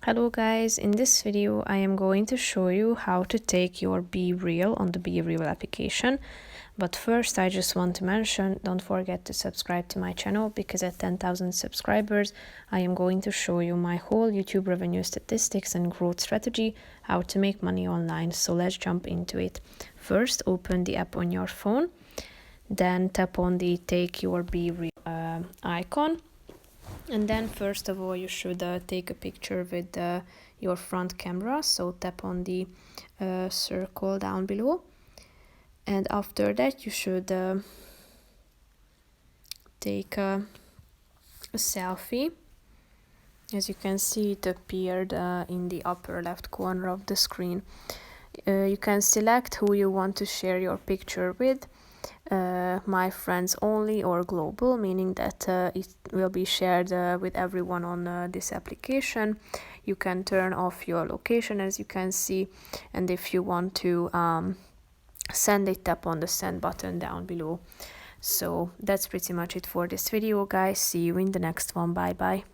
Hello guys, in this video I am going to show you how to take your BeReal on the BeReal application. But first I just want to mention, don't forget to subscribe to my channel, because at 10,000 subscribers I am going to show you my whole YouTube revenue statistics and growth strategy, how to make money online. So let's jump into it. First, open the app on your phone, then tap on the take your BeReal icon. And then first of all you should take a picture with your front camera, so tap on the circle down below, and after that you should take a selfie. As you can see, it appeared in the upper left corner of the screen. You can select who you want to share your picture with, my friends only or global, meaning that it will be shared with everyone on this application. You can turn off your location, as you can see, and if you want to send it, tap on the send button down below. So that's pretty much it for this video, guys. See you in the next one. Bye bye.